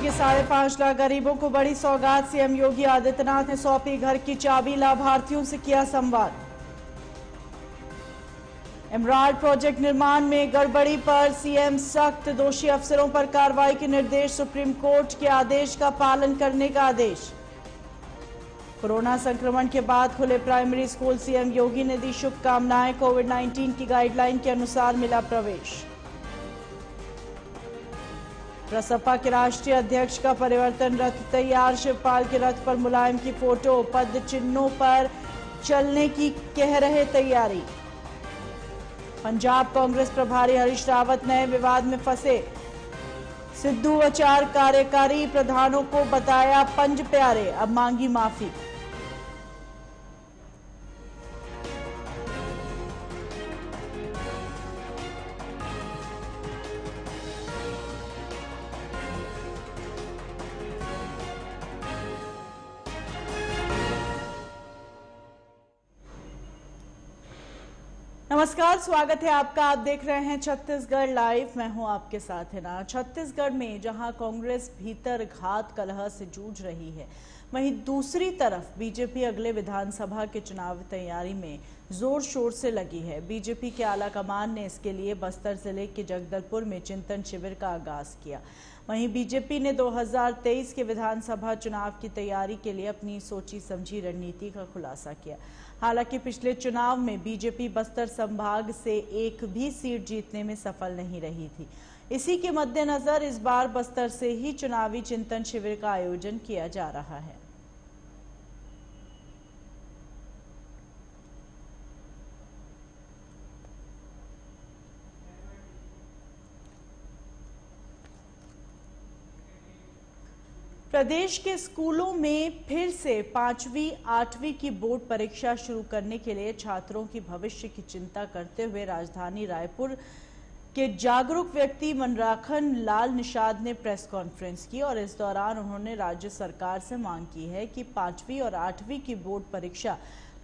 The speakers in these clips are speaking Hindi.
के 5.5 लाख गरीबों को बड़ी सौगात। सीएम योगी आदित्यनाथ ने सौंपी घर की चाबी, लाभार्थियों से किया संवाद। एमराल्ड प्रोजेक्ट निर्माण में गड़बड़ी पर सीएम सख्त, दोषी अफसरों पर कार्रवाई के निर्देश। सुप्रीम कोर्ट के आदेश का पालन करने का आदेश। कोरोना संक्रमण के बाद खुले प्राइमरी स्कूल, सीएम योगी ने दी शुभकामनाएं। कोविड-19 की गाइडलाइन के अनुसार मिला प्रवेश। प्रसपा के राष्ट्रीय अध्यक्ष का परिवर्तन रथ तैयार। शिवपाल के रथ पर मुलायम की फोटो, पद चिन्हों पर चलने की कह रहे तैयारी। पंजाब कांग्रेस प्रभारी हरीश रावत नए विवाद में फंसे। सिद्धू व 4 कार्यकारी प्रधानों को बताया पंज प्यारे, अब मांगी माफी। नमस्कार, स्वागत है आपका। आप देख रहे हैं छत्तीसगढ़ लाइव। मैं हूं आपके साथ हिना। छत्तीसगढ़ में जहां कांग्रेस भीतर घात कलह से जूझ रही है, वहीं दूसरी तरफ बीजेपी अगले विधानसभा के चुनाव तैयारी में जोर शोर से लगी है। बीजेपी के आला कमान ने इसके लिए बस्तर जिले के जगदलपुर में चिंतन शिविर का आगाज किया। वहीं बीजेपी ने 2023 के विधानसभा चुनाव की तैयारी के लिए अपनी सोची समझी रणनीति का खुलासा किया। हालांकि पिछले चुनाव में बीजेपी बस्तर संभाग से एक भी सीट जीतने में सफल नहीं रही थी। इसी के मद्देनजर इस बार बस्तर से ही चुनावी चिंतन शिविर का आयोजन किया जा रहा है। प्रदेश के स्कूलों में फिर से 5वीं 8वीं की बोर्ड परीक्षा शुरू करने के लिए छात्रों की भविष्य की चिंता करते हुए राजधानी रायपुर के जागरूक व्यक्ति मनराखन लाल निषाद ने प्रेस कॉन्फ्रेंस की और इस दौरान उन्होंने राज्य सरकार से मांग की है कि 5वीं और 8वीं की बोर्ड परीक्षा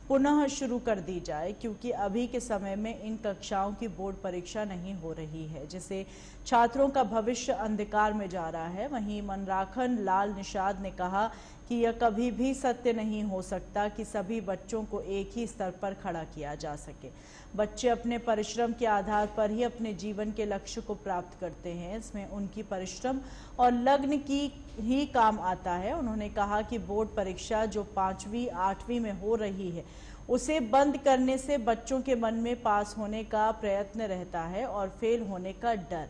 पुनः शुरू कर दी जाए, क्योंकि अभी के समय में इन कक्षाओं की बोर्ड परीक्षा नहीं हो रही है, जिससे छात्रों का भविष्य अंधकार में जा रहा है। वहीं मनराखन लाल निषाद ने कहा कि यह कभी भी सत्य नहीं हो सकता कि सभी बच्चों को एक ही स्तर पर खड़ा किया जा सके। बच्चे अपने परिश्रम के आधार पर ही अपने जीवन के लक्ष्य को प्राप्त करते हैं। इसमें उनकी परिश्रम और लगन की ही काम आता है। उन्होंने कहा कि बोर्ड परीक्षा जो 5वीं 8वीं में हो रही है, उसे बंद करने से बच्चों के मन में पास होने का प्रयत्न रहता है और फेल होने का डर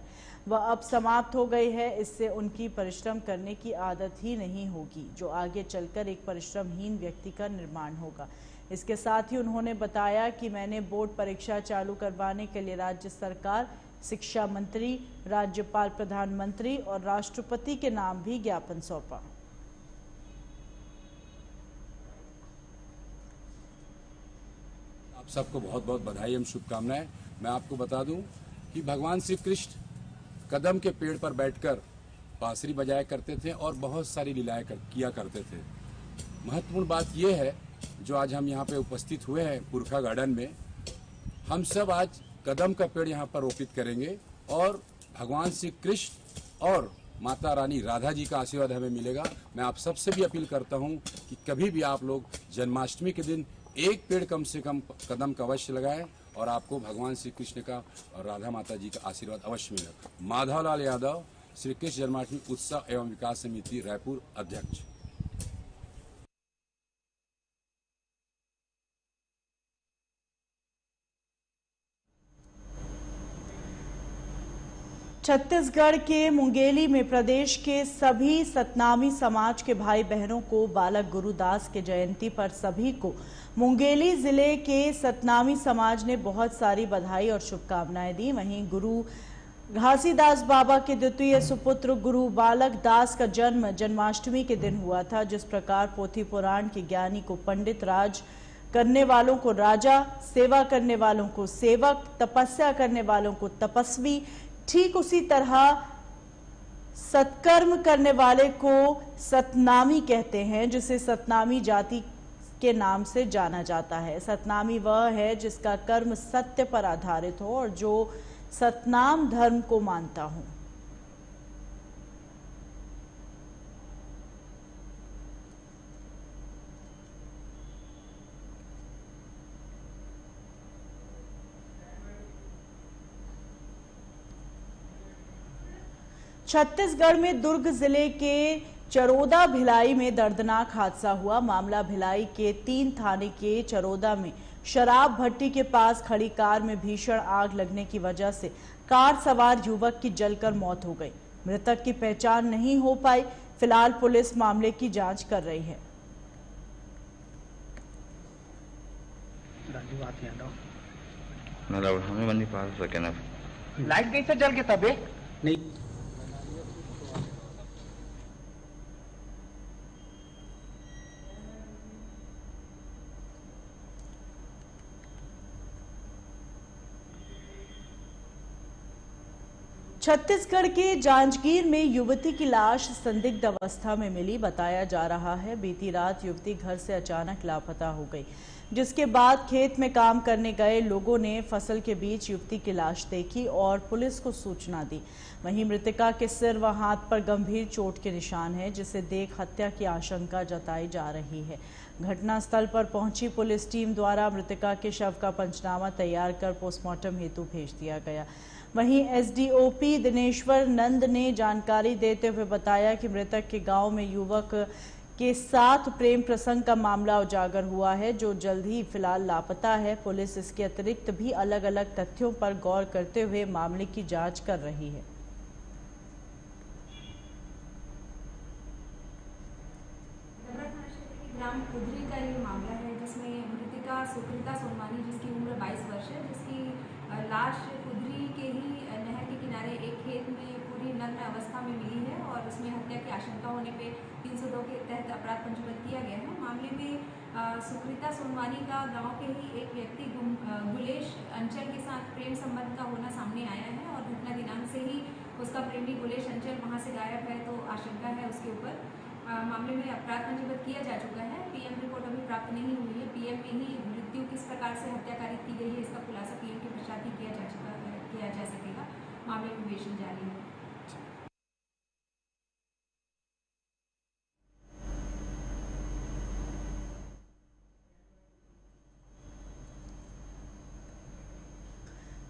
वह अब समाप्त हो गई है। इससे उनकी परिश्रम करने की आदत ही नहीं होगी, जो आगे चलकर एक परिश्रमहीन व्यक्ति का निर्माण होगा। इसके साथ ही उन्होंने बताया कि मैंने बोर्ड परीक्षा चालू करवाने के लिए राज्य सरकार, शिक्षा मंत्री, राज्यपाल, प्रधानमंत्री और राष्ट्रपति के नाम भी ज्ञापन सौंपा। आप सबको बहुत बहुत बधाई एवं शुभकामनाएं। मैं आपको बता दूं कि भगवान श्री कृष्ण कदम के पेड़ पर बैठकर बांसुरी बजाया करते थे और बहुत सारी लीलाएं किया करते थे। महत्वपूर्ण बात यह है, जो आज हम यहाँ पे उपस्थित हुए हैं पुरखा गार्डन में, हम सब आज कदम का पेड़ यहाँ पर रोपित करेंगे और भगवान श्री कृष्ण और माता रानी राधा जी का आशीर्वाद हमें मिलेगा। मैं आप सबसे भी अपील करता हूँ कि कभी भी आप लोग जन्माष्टमी के दिन एक पेड़ कम से कम कदम का अवश्य लगाएं और आपको भगवान श्री कृष्ण का और राधा माता जी का आशीर्वाद अवश्य मिलेगा। माधवलाल यादव, श्री कृष्ण जन्माष्टमी उत्सव एवं विकास समिति रायपुर अध्यक्ष। छत्तीसगढ़ के मुंगेली में प्रदेश के सभी सतनामी समाज के भाई बहनों को बालक गुरुदास के जयंती पर सभी को मुंगेली जिले के सतनामी समाज ने बहुत सारी बधाई और शुभकामनाएं दी। वहीं गुरु घासीदास बाबा के द्वितीय सुपुत्र गुरु बालक दास का जन्म जन्माष्टमी के दिन हुआ था। जिस प्रकार पोथी पुराण के ज्ञानी को पंडित, राज करने वालों को राजा, सेवा करने वालों को सेवक, तपस्या करने वालों को तपस्वी, ठीक उसी तरह सत्कर्म करने वाले को सतनामी कहते हैं, जिसे सतनामी जाति के नाम से जाना जाता है। सतनामी वह है जिसका कर्म सत्य पर आधारित हो और जो सतनाम धर्म को मानता हो। छत्तीसगढ़ में दुर्ग जिले के चरोदा भिलाई में दर्दनाक हादसा हुआ। मामला भिलाई के 3 थाने के चरोदा में शराब भट्टी के पास खड़ी कार में भीषण आग लगने की वजह से कार सवार युवक की जलकर मौत हो गई। मृतक की पहचान नहीं हो पाई। फिलहाल पुलिस मामले की जांच कर रही है। लाइट कैसे जल के तबे नहीं। छत्तीसगढ़ के जांजगीर में युवती की लाश संदिग्ध अवस्था में मिली। बताया जा रहा है बीती रात युवती घर से अचानक लापता हो गई, जिसके बाद खेत में काम करने गए लोगों ने फसल के बीच युवती की लाश देखी और पुलिस को सूचना दी। वहीं मृतका के सिर व हाथ पर गंभीर चोट के निशान हैं, जिसे देख हत्या की आशंका जताई जा रही है। घटनास्थल पर पहुंची पुलिस टीम द्वारा मृतका के शव का पंचनामा तैयार कर पोस्टमार्टम हेतु भेज दिया गया। वहीं एसडीओपी दिनेश्वर नंद ने जानकारी देते हुए बताया कि मृतक के गांव में युवक के साथ प्रेम प्रसंग का मामला उजागर हुआ है, जो जल्द ही फिलहाल लापता है। पुलिस इसके अतिरिक्त भी अलग अलग तथ्यों पर गौर करते हुए मामले की जांच कर रही है। ग्राम कुदरी का ये मामला है, जिसमें मृतिका सुकृता सोनवानी, जिसकी उम्र 22 वर्ष है, जिसकी लाश कुदरी के ही नहर के किनारे एक खेत में पूरी नग्न अवस्था में मिली है और इसमें हत्या की आशंका होने पे 302 के तहत अपराध पंजीबद्ध किया गया है। मामले में सुकृता सोनवानी का गांव के ही एक व्यक्ति गुलेश अंचल के साथ प्रेम संबंध का होना सामने आया है और घटना दिनांक से ही उसका प्रेमी गुलेश अंचल वहां से गायब है, तो आशंका है उसके ऊपर। मामले में अपराध पंजीबद्ध किया जा चुका है। पीएम रिपोर्ट अभी प्राप्त नहीं हुई है। पीएम में ही मृत्यु किस प्रकार से हत्याकारित की गई है, इसका खुलासा पीएम के पश्चात ही किया जा सकेगा। मामले में विवेचना जारी है।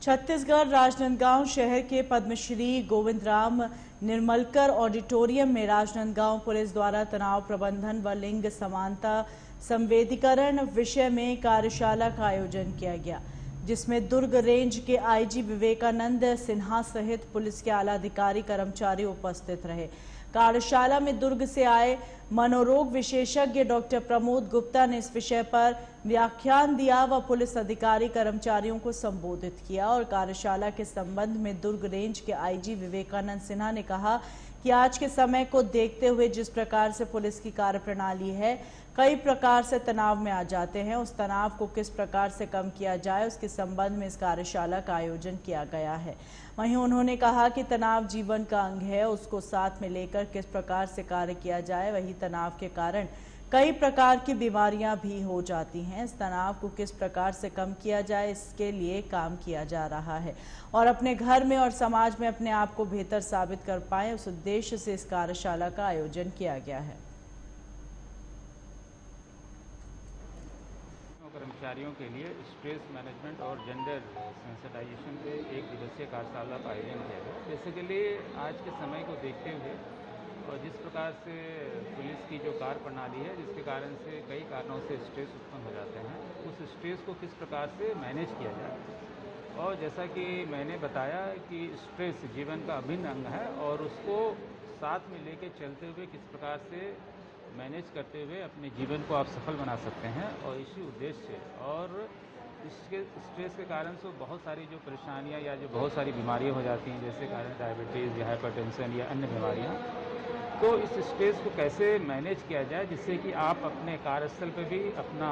छत्तीसगढ़ राजनांदगांव शहर के पद्मश्री गोविंदराम निर्मलकर ऑडिटोरियम में राजनांदगांव पुलिस द्वारा तनाव प्रबंधन व लिंग समानता संवेदीकरण विषय में कार्यशाला का आयोजन किया गया, जिसमें दुर्ग रेंज के आईजी विवेकानंद सिन्हा सहित पुलिस के आला अधिकारी कर्मचारी उपस्थित रहे। कार्यशाला में दुर्ग से आए मनोरोग विशेषज्ञ डॉक्टर प्रमोद गुप्ता ने इस विषय पर व्याख्यान दिया व पुलिस अधिकारी कर्मचारियों को संबोधित किया। और कार्यशाला के संबंध में दुर्ग रेंज के आईजी विवेकानंद सिन्हा ने कहा कि आज के समय को देखते हुए जिस प्रकार से पुलिस की कार्यप्रणाली है, कई प्रकार से तनाव में आ जाते हैं, उस तनाव को किस प्रकार से कम किया जाए, उसके संबंध में इस कार्यशाला का आयोजन किया गया है। वहीं उन्होंने कहा कि तनाव जीवन का अंग है, उसको साथ में लेकर किस प्रकार से कार्य किया जाए। वही तनाव के कारण कई प्रकार की बीमारियां भी हो जाती हैं। इस तनाव को किस प्रकार से कम किया जाए, इसके लिए काम किया जा रहा है और अपने घर में और समाज में अपने आप को बेहतर साबित कर पाएं, उस उद्देश्य से इस कार्यशाला का आयोजन किया गया है। कर्मचारियों के लिए स्ट्रेस मैनेजमेंट और जेंडर सेंसिटाइजेशन पे एक दिवसीय कार्यशाला का आयोजन किया गया। बेसिकली आज के समय को देखते हुए और जिस प्रकार से पुलिस की जो कार्य प्रणाली है, जिसके कारण से कई कारणों से स्ट्रेस उत्पन्न हो जाते हैं, उस स्ट्रेस को किस प्रकार से मैनेज किया जाए। और जैसा कि मैंने बताया कि स्ट्रेस जीवन का अभिन्न अंग है और उसको साथ में लेके चलते हुए किस प्रकार से मैनेज करते हुए अपने जीवन को आप सफल बना सकते हैं, और इसी उद्देश्य से और इसके स्ट्रेस के कारण से बहुत सारी जो परेशानियां या जो बहुत सारी बीमारियां हो जाती हैं, जैसे कारण डायबिटीज़ या हाइपरटेंशन या अन्य बीमारियां, तो इस स्ट्रेस को कैसे मैनेज किया जाए जिससे कि आप अपने कार्यस्थल पर भी अपना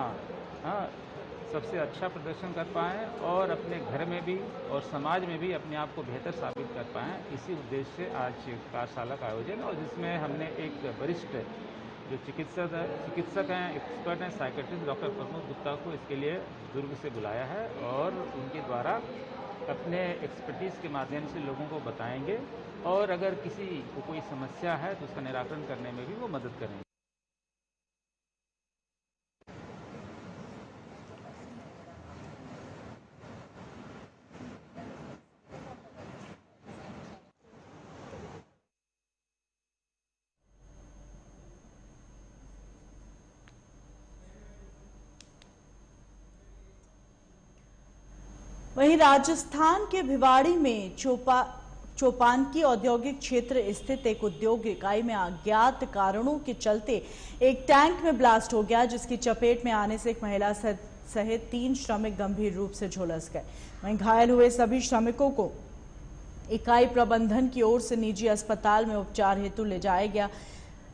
सबसे अच्छा प्रदर्शन कर पाएँ और अपने घर में भी और समाज में भी अपने आप को बेहतर साबित कर पाएँ। इसी उद्देश्य से आज कार्यशाला का आयोजन, और जिसमें हमने एक वरिष्ठ जो चिकित्सक हैं, एक्सपर्ट हैं, साइकेट्रिस्ट डॉक्टर प्रमोद गुप्ता को इसके लिए दुर्ग से बुलाया है और उनके द्वारा अपने एक्सपर्टीज़ के माध्यम से लोगों को बताएंगे और अगर किसी को कोई समस्या है तो उसका निराकरण करने में भी वो मदद करेंगे। वहीं राजस्थान के भिवाड़ी में चौपानकी औद्योगिक क्षेत्र स्थित एक उद्योग इकाई में अज्ञात कारणों के चलते एक टैंक में ब्लास्ट हो गया, जिसकी चपेट में आने से एक महिला सहित 3 श्रमिक गंभीर रूप से झुलस गए। वहीं घायल हुए सभी श्रमिकों को इकाई प्रबंधन की ओर से निजी अस्पताल में उपचार हेतु ले जाया गया,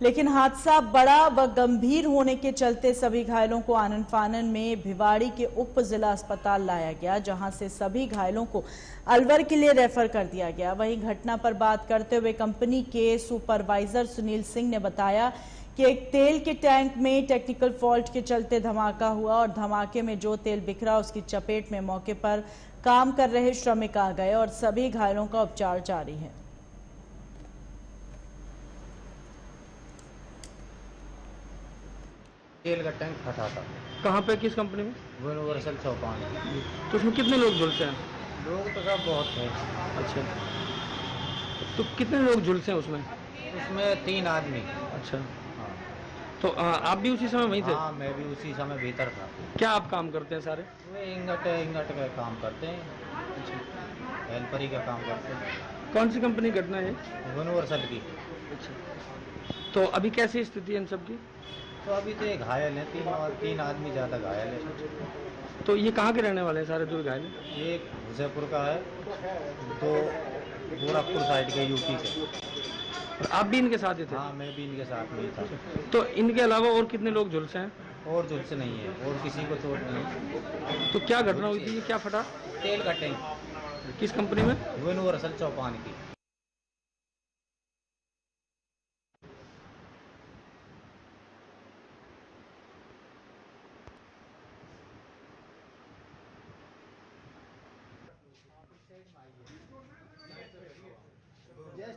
लेकिन हादसा बड़ा व गंभीर होने के चलते सभी घायलों को आनन फानन में भिवाड़ी के उप जिला अस्पताल लाया गया, जहां से सभी घायलों को अलवर के लिए रेफर कर दिया गया। वहीं घटना पर बात करते हुए कंपनी के सुपरवाइजर सुनील सिंह ने बताया कि एक तेल के टैंक में टेक्निकल फॉल्ट के चलते धमाका हुआ और धमाके में जो तेल बिखरा उसकी चपेट में मौके पर काम कर रहे श्रमिक आ गए और सभी घायलों का उपचार जारी है। तेल का टैंक फटा था। कहाँ पे, किस कंपनी में? यूनिवर्सल चौपान। तो उसमें कितने लोग झुलसे हैं? लोग तो सब बहुत थे। अच्छा, तो कितने लोग झुलसे हैं उसमें? उसमें 3 आदमी। अच्छा, हाँ। तो आप भी उसी समय वहीं थे? हाँ, मैं भी उसी समय भीतर था। क्या आप काम करते हैं सारे? वे इंगट का काम करते हैं। अच्छा, हेल्परी का काम करते हैं। कौन सी कंपनी घटना है? यूनिवर्सल की। अच्छा, तो अभी कैसी स्थिति है इन सब की? तो अभी तो घायल है, 3 आदमी ज़्यादा घायल है। तो ये कहाँ के रहने वाले हैं सारे जो घायल हैं? एक हुसैपुर का है, 2 गोरखपुर साइड के यूपी के। और आप भी इनके साथ ही थे? हाँ, मैं भी इनके साथ में था। तो इनके अलावा और कितने लोग झुलसे हैं? और झुलसे नहीं है, और किसी को चोट नहीं है। तो क्या घटना हुई थी, ये क्या फटा? तेल का टैंक। किस कंपनी में? यूनिवर्सल चौपान की।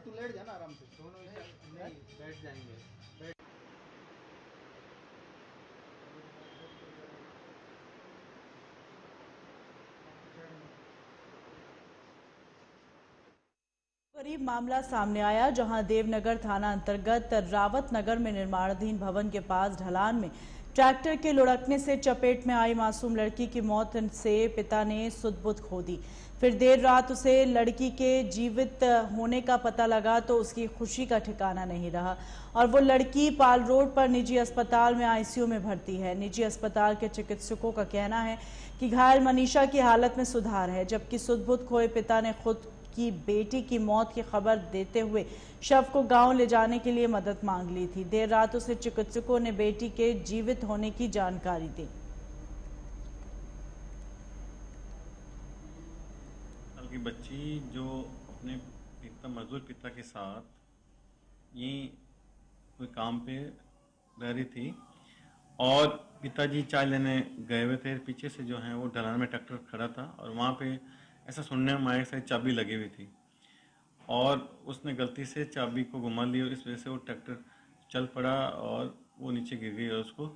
तू लेट जाना आराम से, दोनों नहीं बैठ जाएंगे। करीब मामला सामने आया, जहां देवनगर थाना अंतर्गत रावत नगर में निर्माणाधीन भवन के पास ढलान में ट्रैक्टर के लुढ़कने से चपेट में आई मासूम लड़की की मौत से पिता ने सुध-बुध खो दी। फिर देर रात उसे लड़की के जीवित होने का पता लगा तो उसकी खुशी का ठिकाना नहीं रहा और वो लड़की पाल रोड पर निजी अस्पताल में आईसीयू में भर्ती है। निजी अस्पताल के चिकित्सकों का कहना है कि घायल मनीषा की हालत में सुधार है, जबकि सुध-बुध खोए पिता ने खुद की बेटी की मौत की खबर देते हुए शव को गांव ले जाने के लिए मदद मांग ली थी। देर रात उसे चिकित्सकों ने बेटी के जीवित होने की जानकारी दी। की बच्ची जो अपने मजदूर पिता के साथ यहीं कोई काम पे रह रही थी और पिताजी चाय लेने गए हुए थे। पीछे से जो है वो ढलान में ट्रैक्टर खड़ा था और वहाँ पे ऐसा सुनने में आया शायद चाबी लगी हुई थी और उसने गलती से चाबी को घुमा ली और इस वजह से वो ट्रैक्टर चल पड़ा और वो नीचे गिर गई और उसको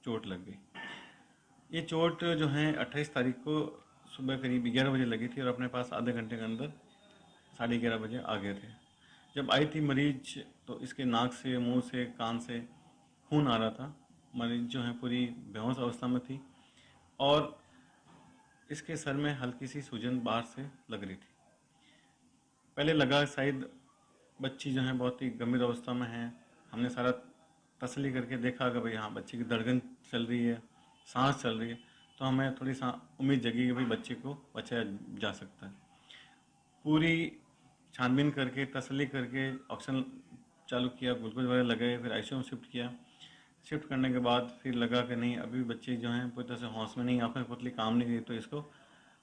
चोट लग गई। ये चोट जो है 28 तारीख को सुबह करीब 11 बजे लगी थी और अपने पास आधे घंटे के अंदर 11:30 बजे आ गए थे। जब आई थी मरीज तो इसके नाक से, मुंह से, कान से खून आ रहा था। मरीज जो है पूरी बेहोश अवस्था में थी और इसके सर में हल्की सी सूजन बाहर से लग रही थी। पहले लगा शायद बच्ची जो है बहुत ही गंभीर अवस्था में है। हमने सारा तसल्ली करके देखा कि भाई हाँ बच्ची की धड़कन चल रही है, सांस चल रही है, तो हमें थोड़ी सा उम्मीद जगी कि भाई बच्चे को बचाया जा सकता है। पूरी छानबीन करके तसल्ली करके ऑक्सीजन चालू किया, ग्लूकोज वगैरह लगाए, फिर आईसीयू में शिफ्ट किया। शिफ्ट करने के बाद फिर लगा कि नहीं अभी बच्चे जो हैं पूरी तरह से होश में नहीं, आँखें पुतली काम नहीं गई, तो इसको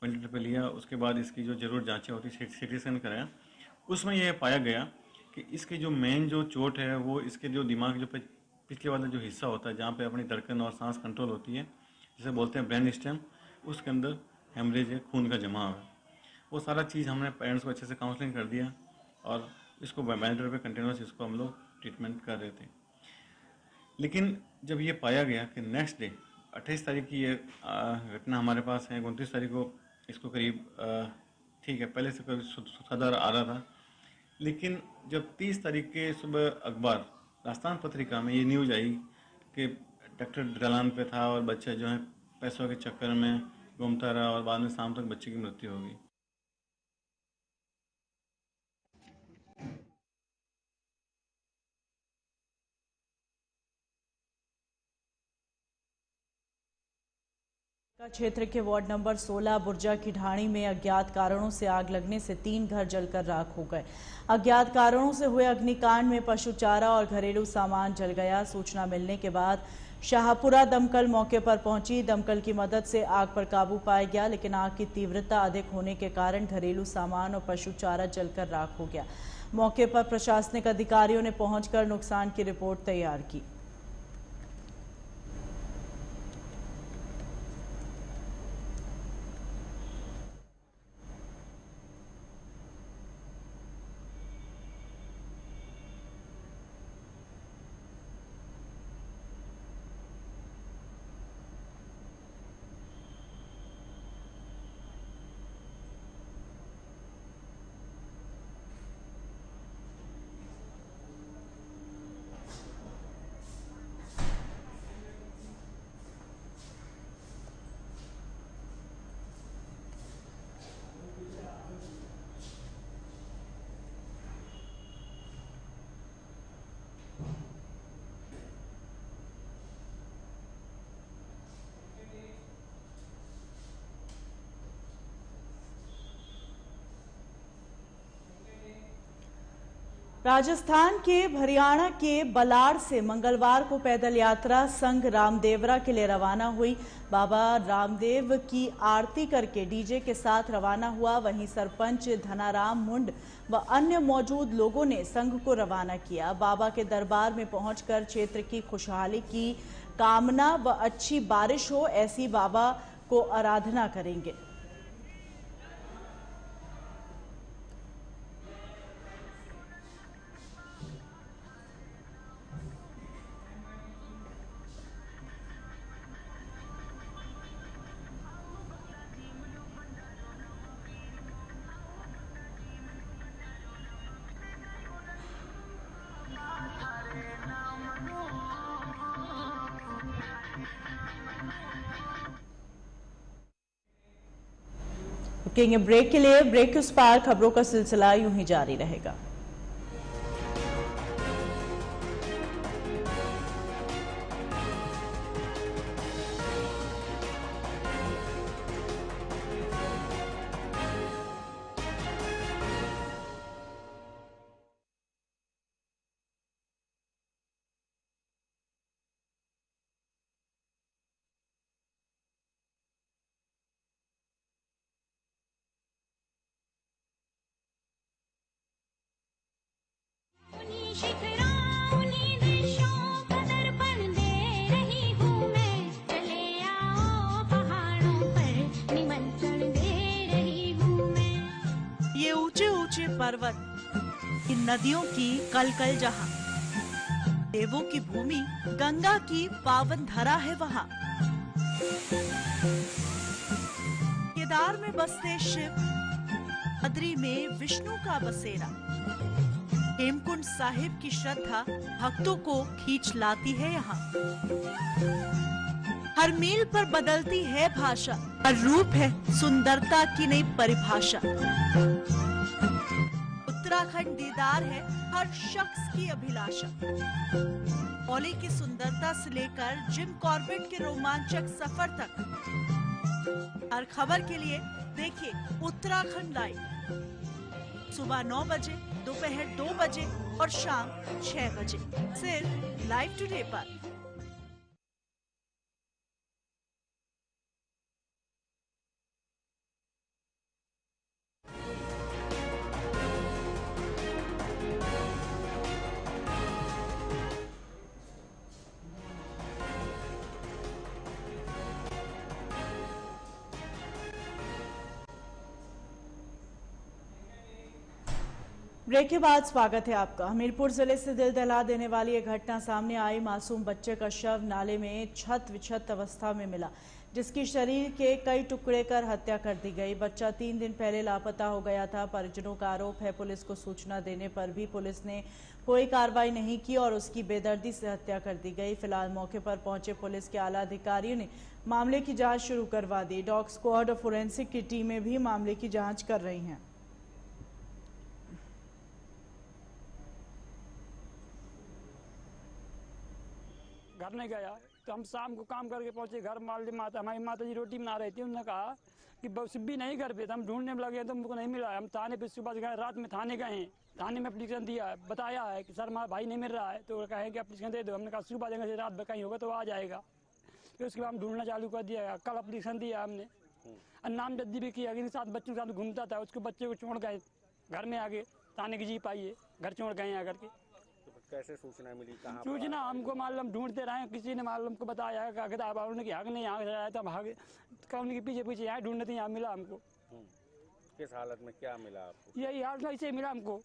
वेंटिलेटर पे लिया। उसके बाद इसकी जो जरूर जांचें होती सीटी स्कैन कराया। उसमें यह पाया गया कि इसकी जो मेन जो चोट है वो इसके जो दिमाग जो पिछले वाला जो हिस्सा होता है जहाँ पे अपनी धड़कन और सांस कंट्रोल होती है, जिसे बोलते हैं ब्रेन स्टेम, उसके अंदर हेमरेज है, खून का जमाव है। वो सारा चीज़ हमने पेरेंट्स को अच्छे से काउंसलिंग कर दिया और इसको वेंटिलेटर पे कंटिन्यूस इसको हम लोग ट्रीटमेंट कर रहे थे। लेकिन जब ये पाया गया कि नेक्स्ट डे 28 तारीख की ये घटना हमारे पास है, 29 तारीख को इसको करीब ठीक है पहले से करीब सुधार आ रहा था, लेकिन जब 30 तारीख के सुबह अखबार राजस्थान पत्रिका में ये न्यूज़ आई कि ट्रैक्टर ढलान पे था और बच्चा जो है पैसों के चक्कर में घूमता रहा और बाद में शाम तक बच्चे की मृत्यु हो गई। क्षेत्र के वार्ड नंबर 16 बुर्जा की ढाणी में अज्ञात कारणों से आग लगने से 3 घर जलकर राख हो गए। अज्ञात कारणों से हुए अग्निकांड में पशु चारा और घरेलू सामान जल गया। सूचना मिलने के बाद शाहपुरा दमकल मौके पर पहुंची। दमकल की मदद से आग पर काबू पाया गया, लेकिन आग की तीव्रता अधिक होने के कारण घरेलू सामान और पशु चारा जलकर राख हो गया। मौके पर प्रशासनिक अधिकारियों ने पहुंचकर नुकसान की रिपोर्ट तैयार की। राजस्थान के हरियाणा के बलाड़ से मंगलवार को पैदल यात्रा संघ रामदेवरा के लिए रवाना हुई। बाबा रामदेव की आरती करके डीजे के साथ रवाना हुआ। वहीं सरपंच धनाराम मुंड व अन्य मौजूद लोगों ने संघ को रवाना किया। बाबा के दरबार में पहुंचकर क्षेत्र की खुशहाली की कामना व अच्छी बारिश हो, ऐसी बाबा को आराधना करेंगे। रुकेंगे ब्रेक के लिए। ब्रेक के उस पार खबरों का सिलसिला यूं ही जारी रहेगा। ये ऊंचे ऊंचे पर्वत, इन नदियों की कलकल जहां, देवों की भूमि, गंगा की पावन धरा है वहां। केदार में बसते शिव, बद्री में विष्णु का बसेरा। हेमकुंड साहिब की श्रद्धा भक्तों को खींच लाती है यहाँ। हर मील पर बदलती है भाषा, हर रूप है सुंदरता की नई परिभाषा। उत्तराखंड दीदार है हर शख्स की अभिलाषा। ओली की सुंदरता से लेकर जिम कॉर्बेट के रोमांचक सफर तक, हर खबर के लिए देखिए उत्तराखंड लाइव। सुबह 9 बजे, दोपहर 2 बजे और शाम 6 बजे, सिर्फ लाइव टुडे पर। ब्रेक के बाद स्वागत है आपका। हमीरपुर जिले से दिल दहला देने वाली एक घटना सामने आई। मासूम बच्चे का शव नाले में छत विछत अवस्था में मिला, जिसकी शरीर के कई टुकड़े कर हत्या कर दी गई। बच्चा 3 दिन पहले लापता हो गया था। परिजनों का आरोप है पुलिस को सूचना देने पर भी पुलिस ने कोई कार्रवाई नहीं की और उसकी बेदर्दी से हत्या कर दी गई। फिलहाल मौके पर पहुंचे पुलिस के आला अधिकारियों ने मामले की जांच शुरू करवा दी। डॉग स्क्वाड और फोरेंसिक की टीमें भी मामले की जांच कर रही हैं। घर नहीं गया तो हम शाम को काम करके पहुंचे घर। हमारी माता जी रोटी बना रही थी। उन्होंने कहा कि सिब्बी नहीं घर पे, तो हम ढूंढने में लगे तो हमको नहीं मिला। हम थाने पे सुबह गए, रात में थाने गए, थाने में एप्लीकेशन दिया है, बताया है कि सर हमारा भाई नहीं मिल रहा है। तो कहें कि एप्लीकेशन दे दो। हमने कहा सुबह देंगे, रात में कहीं होगा तो आ जाएगा। फिर उसके बाद हम ढूंढना चालू कर दिया। कल एप्लीकेशन दिया हमने, नाम जद्दी भी किया। 7 बच्चों के साथ घूमता था, उसके बच्चे को छोड़ गए घर में आगे। थाने की जीप आई है, घर छोड़ गए हैं आकर के। कैसे सूचना मिली, कहाँ सूचना हमको मालूम ढूंढते रहे, किसी ने मालूम को बताया है कि आग नहीं यहाँ आया था, भागे कौन के पीछे पीछे यहाँ ढूंढते यहाँ मिला हमको। किस हालत में क्या मिला आपको? यही हालत में ऐसे मिला हमको।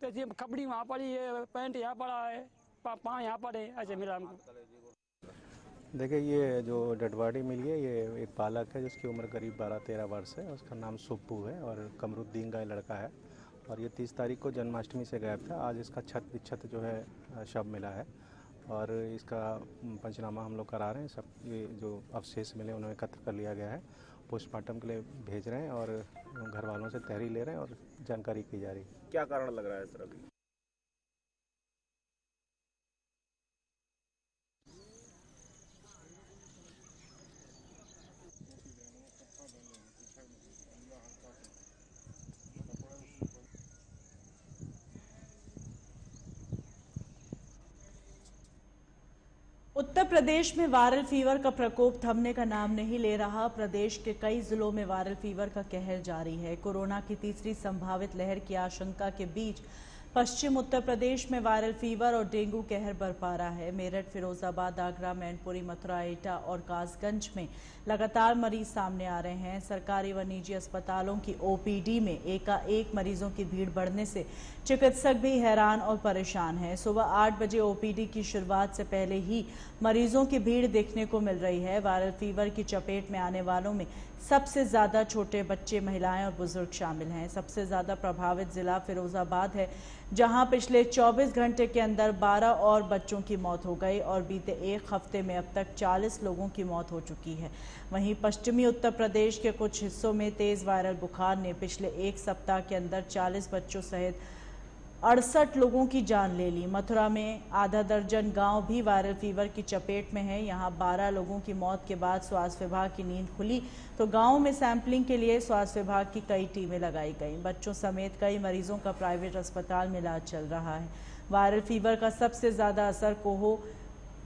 तो कपड़ी वहाँ पड़ी है, पैंट यहाँ पड़ा है, पाँव यहाँ पड़े, ऐसे मिला हमको। देखिए, ये जो डेड बॉडी मिली है, ये एक बालक है जिसकी उम्र करीब 12-13 वर्ष है। उसका नाम सुप्पू है और कमरुद्दीन का लड़का है। और ये 30 तारीख को जन्माष्टमी से गायब था। आज इसका छत विच्छत जो है शव मिला है और इसका पंचनामा हम लोग करा रहे हैं। सब ये जो अवशेष मिले उन्हें एकत्र कर लिया गया है, पोस्टमार्टम के लिए भेज रहे हैं और घर वालों से तहरीर ले रहे हैं और जानकारी की जा रही है। क्या कारण लग रहा है सर अभी? उत्तर प्रदेश में वायरल फीवर का प्रकोप थमने का नाम नहीं ले रहा। प्रदेश के कई जिलों में वायरल फीवर का कहर जारी है। कोरोना की तीसरी संभावित लहर की आशंका के बीच पश्चिम उत्तर प्रदेश में वायरल फीवर और डेंगू कहर बरपा रहा है। मेरठ, फिरोजाबाद, आगरा, मैनपुरी, मथुरा, एटा और कासगंज में लगातार मरीज सामने आ रहे हैं। सरकारी व निजी अस्पतालों की ओपीडी में एकाएक मरीजों की भीड़ बढ़ने से चिकित्सक भी हैरान और परेशान हैं। सुबह 8 बजे ओपीडी की शुरुआत से पहले ही मरीजों की भीड़ देखने को मिल रही है। वायरल फीवर की चपेट में आने वालों में सबसे ज्यादा छोटे बच्चे, महिलाएं और बुजुर्ग शामिल हैं। सबसे ज्यादा प्रभावित जिला फिरोजाबाद है, जहां पिछले 24 घंटे के अंदर 12 और बच्चों की मौत हो गई और बीते एक हफ्ते में अब तक 40 लोगों की मौत हो चुकी है। वहीं पश्चिमी उत्तर प्रदेश के कुछ हिस्सों में तेज वायरल बुखार ने पिछले एक सप्ताह के अंदर 40 बच्चों सहित 68 लोगों की जान ले ली। मथुरा में आधा दर्जन गांव भी वायरल फीवर की चपेट में है। यहां 12 लोगों की मौत के बाद स्वास्थ्य विभाग की नींद खुली तो गांव में सैंपलिंग के लिए स्वास्थ्य विभाग की कई टीमें लगाई गईं। बच्चों समेत कई मरीजों का प्राइवेट अस्पताल में इलाज चल रहा है। वायरल फीवर का सबसे ज्यादा असर कोहो,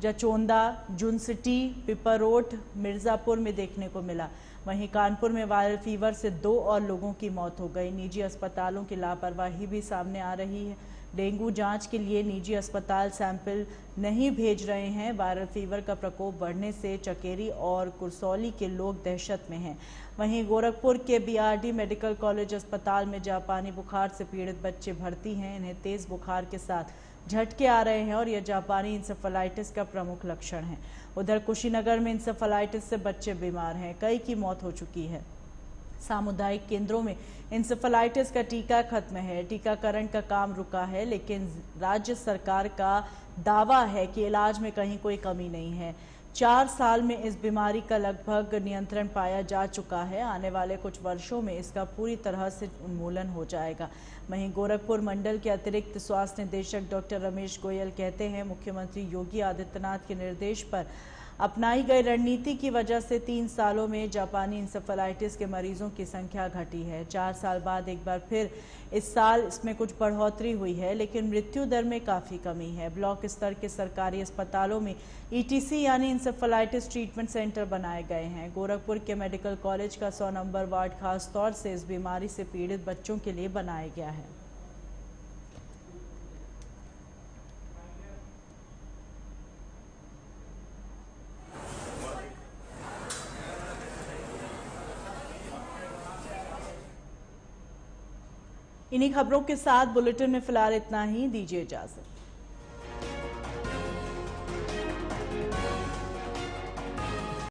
जचोंदा, जुनसिटी, पिपरोट, मिर्जापुर में देखने को मिला। वहीं कानपुर में वायरल फीवर से 2 और लोगों की मौत हो गई। निजी अस्पतालों की लापरवाही भी सामने आ रही है। डेंगू जांच के लिए निजी अस्पताल सैंपल नहीं भेज रहे हैं। वायरल फीवर का प्रकोप बढ़ने से चकेरी और कुरसौली के लोग दहशत में हैं। वहीं गोरखपुर के बीआरडी मेडिकल कॉलेज अस्पताल में जापानी बुखार से पीड़ित बच्चे भर्ती हैं। इन्हें तेज बुखार के साथ झटके आ रहे हैं और यह जापानी इंसेफेलाइटिस का प्रमुख लक्षण है। उधर कुशीनगर में इंसेफेलाइटिस से बच्चे बीमार हैं, कई की मौत हो चुकी है। सामुदायिक केंद्रों में इंसेफेलाइटिस का टीका खत्म है, टीकाकरण का काम रुका है, लेकिन राज्य सरकार का दावा है कि इलाज में कहीं कोई कमी नहीं है। 4 साल में इस बीमारी का लगभग नियंत्रण पाया जा चुका है। आने वाले कुछ वर्षों में इसका पूरी तरह से उन्मूलन हो जाएगा। वहीं गोरखपुर मंडल के अतिरिक्त स्वास्थ्य निदेशक डॉक्टर रमेश गोयल कहते हैं, मुख्यमंत्री योगी आदित्यनाथ के निर्देश पर अपनाई गई रणनीति की वजह से 3 सालों में जापानी इंसेफेलाइटिस के मरीजों की संख्या घटी है। 4 साल बाद एक बार फिर इस साल इसमें कुछ बढ़ोतरी हुई है, लेकिन मृत्यु दर में काफ़ी कमी है। ब्लॉक स्तर के सरकारी अस्पतालों में ईटीसी यानी इंसेफेलाइटिस ट्रीटमेंट सेंटर बनाए गए हैं। गोरखपुर के मेडिकल कॉलेज का 100 नंबर वार्ड खास तौर से इस बीमारी से पीड़ित बच्चों के लिए बनाया गया है। इन्हीं खबरों के साथ बुलेटिन में फिलहाल इतना ही। दीजिए इजाजत।